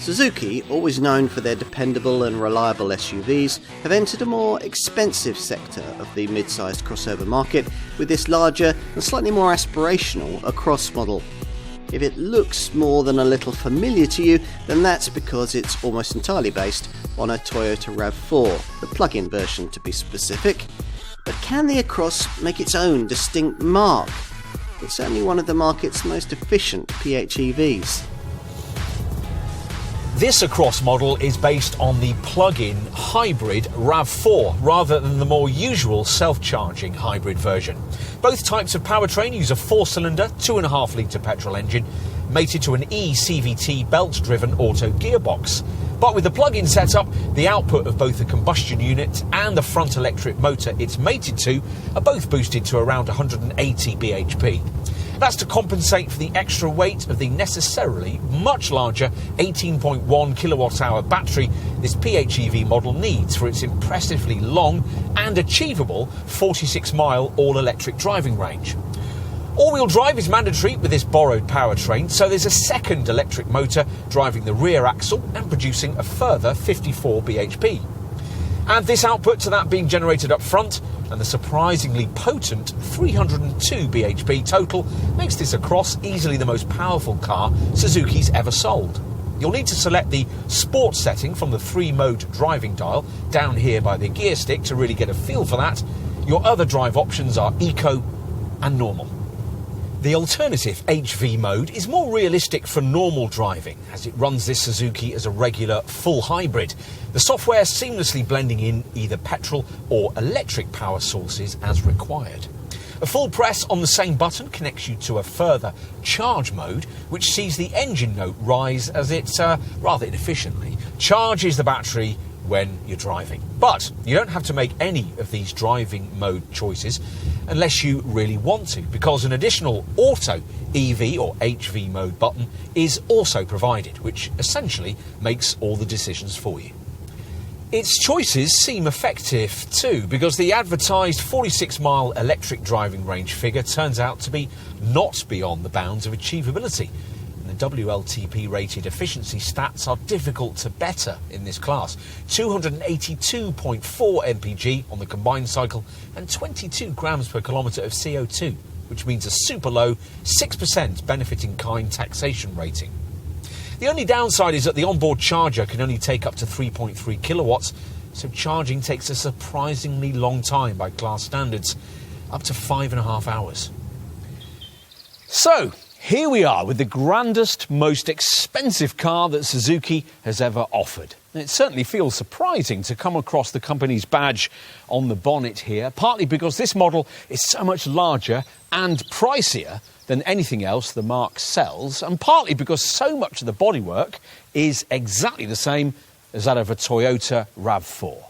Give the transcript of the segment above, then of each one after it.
Suzuki, always known for their dependable and reliable SUVs, have entered a more expensive sector of the mid-sized crossover market with this larger and slightly more aspirational Across model. If it looks more than a little familiar to you, then that's because it's almost entirely based on a Toyota RAV4, the plug-in version to be specific. But can the Across make its own distinct mark? It's certainly one of the market's most efficient PHEVs. This Across model is based on the plug-in hybrid RAV4 rather than the more usual self-charging hybrid version. Both types of powertrain use a 4-cylinder, 2.5 litre petrol engine mated to an eCVT belt-driven auto gearbox. But with the plug-in setup, the output of both the combustion unit and the front electric motor it's mated to are both boosted to around 180 bhp. That's to compensate for the extra weight of the necessarily much larger 18.1 kilowatt-hour battery this PHEV model needs for its impressively long and achievable 46-mile all-electric driving range. All-wheel drive is mandatory with this borrowed powertrain, so there's a second electric motor driving the rear axle and producing a further 54 bhp. Add this output to that being generated up front, and the surprisingly potent 302 bhp total makes this Across easily the most powerful car Suzuki's ever sold. You'll need to select the Sport setting from the 3-mode driving dial down here by the gear stick to really get a feel for that. Your other drive options are Eco and Normal. The alternative HV mode is more realistic for normal driving, as it runs this Suzuki as a regular full hybrid, the software seamlessly blending in either petrol or electric power sources as required. A full press on the same button connects you to a further charge mode, which sees the engine note rise as it, rather inefficiently, charges the battery when you're driving. But you don't have to make any of these driving mode choices unless you really want to, because an additional auto EV or HV mode button is also provided, which essentially makes all the decisions for you. Its choices seem effective too, because the advertised 46-mile electric driving range figure turns out to be not beyond the bounds of achievability. The WLTP rated efficiency stats are difficult to better in this class. 282.4 mpg on the combined cycle and 22 grams per kilometre of CO2, which means a super low 6% benefit-in-kind taxation rating. The only downside is that the onboard charger can only take up to 3.3 kilowatts, so charging takes a surprisingly long time by class standards, up to 5.5 hours. So, here we are with the grandest, most expensive car that Suzuki has ever offered. And it certainly feels surprising to come across the company's badge on the bonnet here, partly because this model is so much larger and pricier than anything else the marque sells, and partly because so much of the bodywork is exactly the same as that of a Toyota RAV4.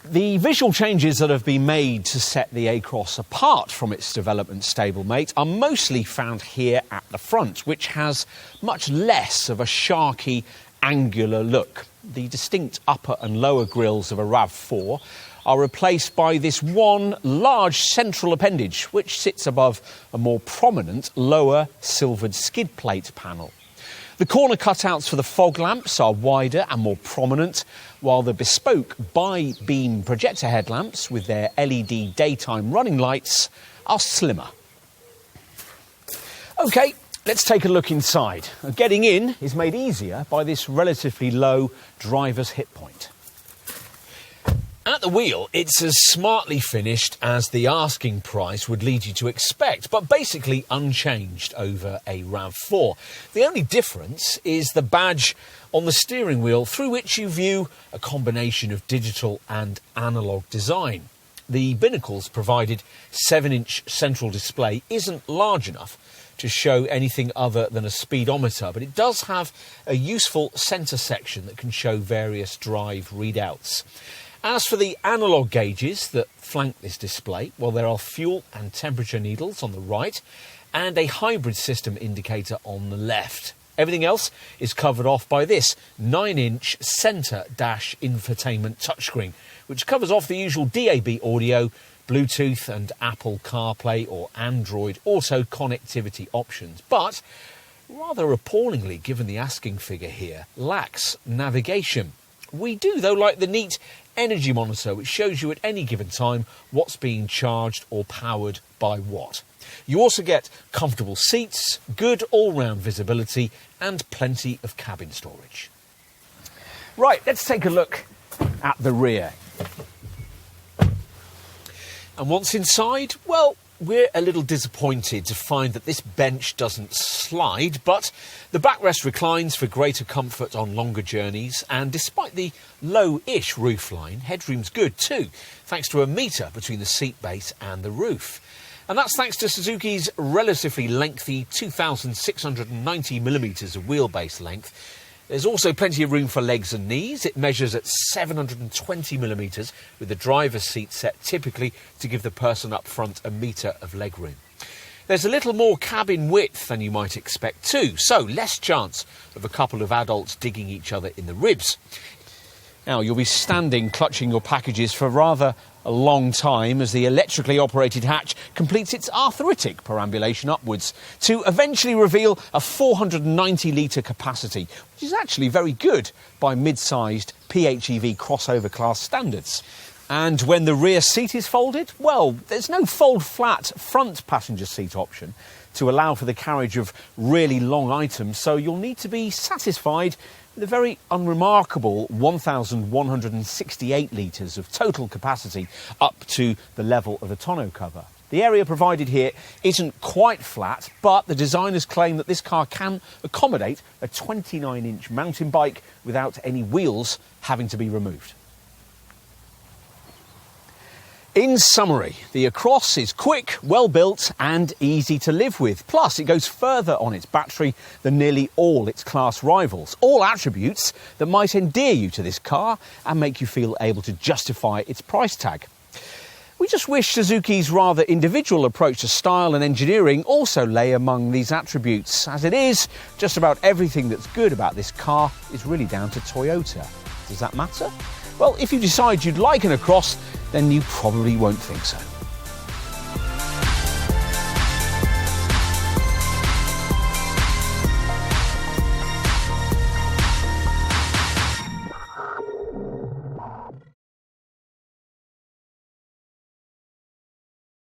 The visual changes that have been made to set the Across apart from its development stablemate are mostly found here at the front, which has much less of a sharky, angular look. The distinct upper and lower grilles of a RAV4 are replaced by this one large central appendage, which sits above a more prominent lower silvered skid plate panel. The corner cutouts for the fog lamps are wider and more prominent, while the bespoke bi-beam projector headlamps with their LED daytime running lights are slimmer. OK, let's take a look inside. Getting in is made easier by this relatively low driver's hip point. At the wheel, it's as smartly finished as the asking price would lead you to expect, but basically unchanged over a RAV4. The only difference is the badge on the steering wheel, through which you view a combination of digital and analogue design. The binnacles provided 7-inch central display isn't large enough to show anything other than a speedometer, but it does have a useful centre section that can show various drive readouts. As for the analogue gauges that flank this display, well, there are fuel and temperature needles on the right and a hybrid system indicator on the left. Everything else is covered off by this 9-inch centre dash infotainment touchscreen, which covers off the usual DAB audio, Bluetooth and Apple CarPlay or Android Auto connectivity options. But rather appallingly given the asking figure here, lacks navigation. We do, though, like the neat energy monitor, which shows you at any given time what's being charged or powered by what. You also get comfortable seats, good all-round visibility, and plenty of cabin storage. Right, let's take a look at the rear. And once inside, well, we're a little disappointed to find that this bench doesn't slide, but the backrest reclines for greater comfort on longer journeys, and despite the low-ish roofline, headroom's good too, thanks to a metre between the seat base and the roof. And that's thanks to Suzuki's relatively lengthy 2,690mm of wheelbase length. There's also plenty of room for legs and knees. It measures at 720mm, with the driver's seat set typically to give the person up front a metre of legroom. There's a little more cabin width than you might expect too, so less chance of a couple of adults digging each other in the ribs. Now, you'll be standing clutching your packages for rather a long time as the electrically operated hatch completes its arthritic perambulation upwards to eventually reveal a 490-litre capacity, which is actually very good by mid-sized PHEV crossover class standards. And when the rear seat is folded, well, there's no fold-flat front passenger seat option to allow for the carriage of really long items, so you'll need to be satisfied with a very unremarkable 1,168 litres of total capacity up to the level of the tonneau cover. The area provided here isn't quite flat, but the designers claim that this car can accommodate a 29-inch mountain bike without any wheels having to be removed. In summary, the Across is quick, well-built and easy to live with. Plus, it goes further on its battery than nearly all its class rivals. All attributes that might endear you to this car and make you feel able to justify its price tag. We just wish Suzuki's rather individual approach to style and engineering also lay among these attributes. As it is, just about everything that's good about this car is really down to Toyota. Does that matter? Well, if you decide you'd like an Across, then you probably won't think so.